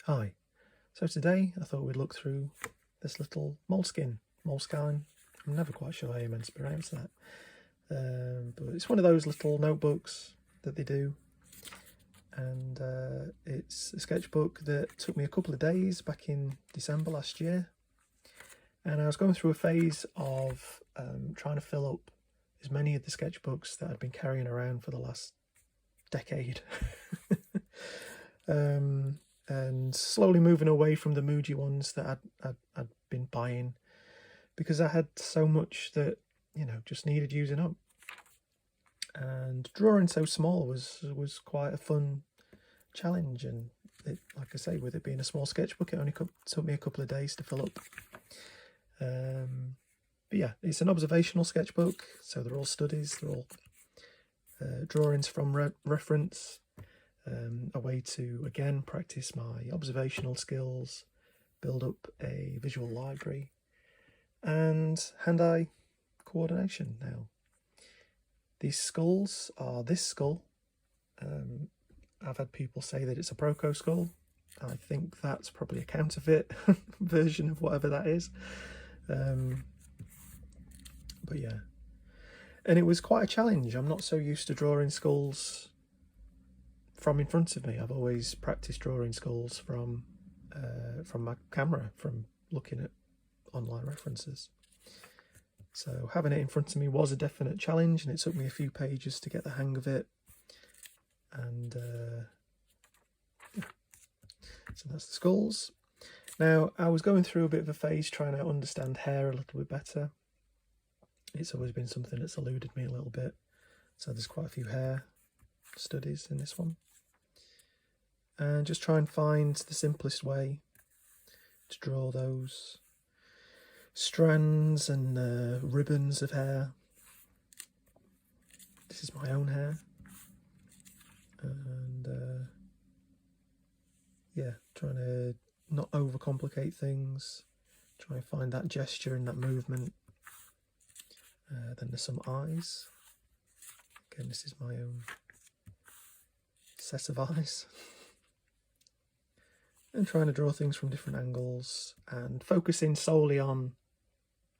Hi, so today I thought we'd look through this little moleskine. I'm never quite sure how you're meant to pronounce that. But it's one of those little notebooks that they do. And it's a sketchbook that took me a couple of days back in December last year. And I was going through a phase of trying to fill up as many of the sketchbooks that I'd been carrying around for the last decade. And slowly moving away from the Muji ones that I'd been buying, because I had so much that, just needed using up. And drawing so small was quite a fun challenge, and like I say, with it being a small sketchbook, it only took me a couple of days to fill up. But yeah, it's an observational sketchbook, so they're all studies, they're all drawings from reference, a way to, again, practice my observational skills, build up a visual library, and hand-eye coordination. Now, these skulls are this skull. I've had people say that it's a Proco skull. I think that's probably a counterfeit version of whatever that is. But yeah, and it was quite a challenge. I'm not so used to drawing skulls from in front of me. I've always practiced drawing skulls from my camera, from looking at online references. So having it in front of me was a definite challenge, and it took me a few pages to get the hang of it. And yeah. So that's the skulls. Now, I was going through a bit of a phase trying to understand hair a little bit better. It's always been something that's eluded me a little bit. So there's quite a few hair studies in this one. And just try and find the simplest way to draw those strands and ribbons of hair. This is my own hair. And yeah, trying to not overcomplicate things, try and find that gesture and that movement. Then there's some eyes. Again, this is my own set of eyes. And trying to draw things from different angles and focusing solely on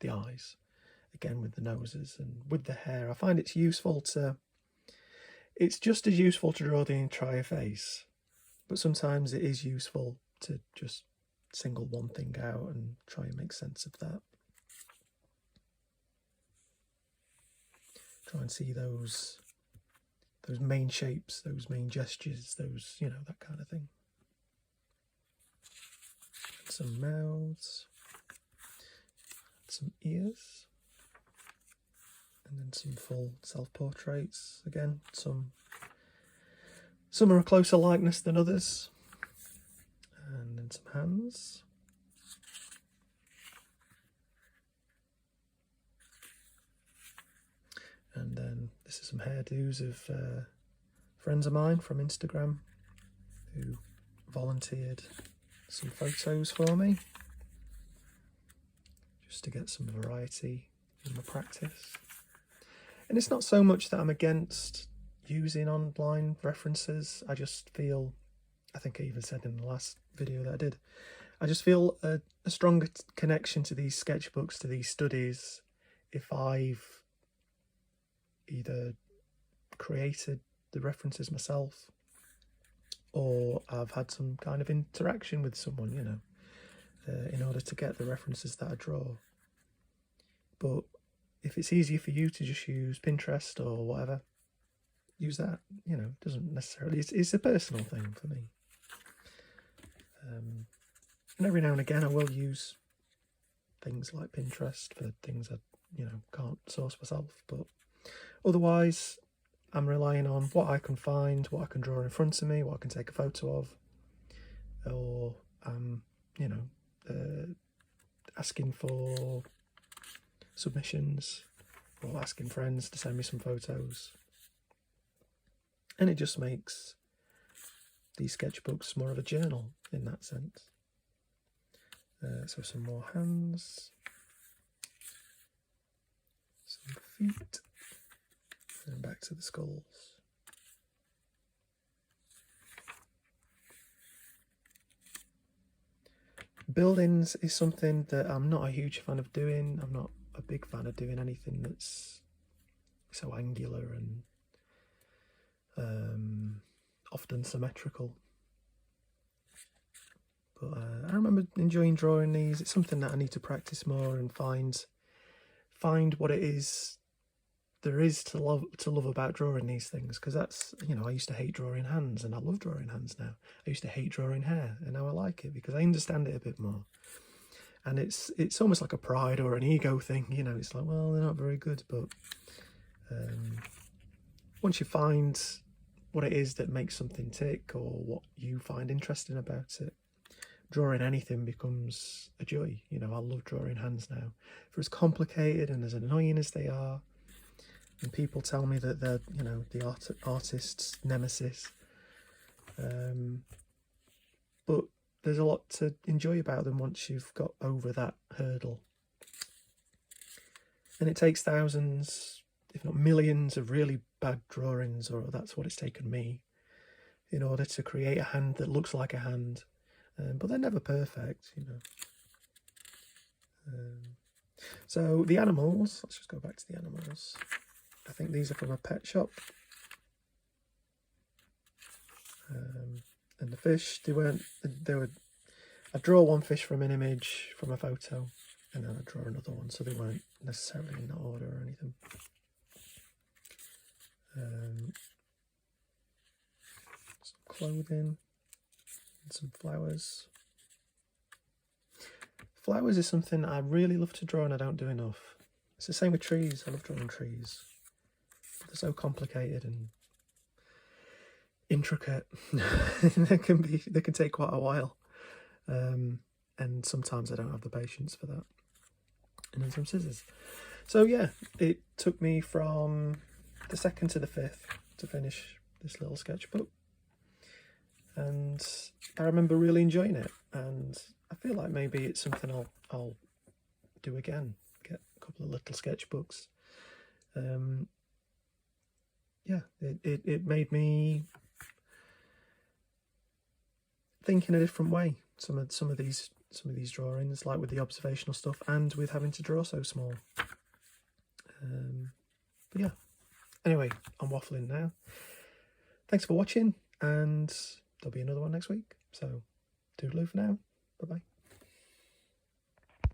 the eyes. Again, with the noses and with the hair. I find it's just as useful to draw the entire face, but sometimes it is useful to just single one thing out and try and make sense of that. Try and see those main shapes, those main gestures, those, that kind of thing. Some mouths, some ears, and then some full self-portraits. Again, some are a closer likeness than others. And then some hands. And then this is some hairdos of friends of mine from Instagram who volunteered some photos for me, just to get some variety in my practice. And it's not so much that I'm against using online references. I just feel, I think I even said in the last video that I did, I just feel a stronger connection to these sketchbooks, to these studies, if I've either created the references myself or I've had some kind of interaction with someone, in order to get the references that I draw. But if it's easier for you to just use Pinterest or whatever, use that. It doesn't necessarily, it's a personal thing for me. And every now and again I will use things like Pinterest for things I can't source myself, but otherwise I'm relying on what I can find, what I can draw in front of me, what I can take a photo of, or asking for submissions or asking friends to send me some photos. And it just makes these sketchbooks more of a journal in that sense. So some more hands, some feet, and back to the skulls. Buildings is something that I'm not a huge fan of doing. I'm not a big fan of doing anything that's so angular and often symmetrical. But I remember enjoying drawing these. It's something that I need to practice more and find what it is there is to love about drawing these things, because that's, you know, I used to hate drawing hands and I love drawing hands now. I used to hate drawing hair and now I like it because I understand it a bit more. And it's almost like a pride or an ego thing, you know. It's like, well, they're not very good, but once you find what it is that makes something tick or what you find interesting about it, drawing anything becomes a joy. You know, I love drawing hands now. For as complicated and as annoying as they are, and people tell me that they're, you know, the artist's nemesis, but there's a lot to enjoy about them once you've got over that hurdle. And it takes thousands, if not millions, of really bad drawings, or that's what it's taken me, in order to create a hand that looks like a hand. But they're never perfect, you know. So the animals, let's just go back to the animals. I think these are from a pet shop. And the fish, they were, I draw one fish from an image, from a photo, and then I draw another one, so they weren't necessarily in that order or anything. Some clothing and some flowers. Flowers is something I really love to draw and I don't do enough. It's the same with trees. I love drawing trees. They're so complicated and intricate. They can take quite a while, and sometimes I don't have the patience for that. And then some scissors. So yeah, it took me from the 2nd to the 5th to finish this little sketchbook, and I remember really enjoying it, and I feel like maybe it's something I'll do again. Get a couple of little sketchbooks. Yeah, it made me think in a different way. Some of these drawings, like with the observational stuff and with having to draw so small. But yeah, anyway, I'm waffling now. Thanks for watching, and there'll be another one next week. So toodaloo for now. Bye bye.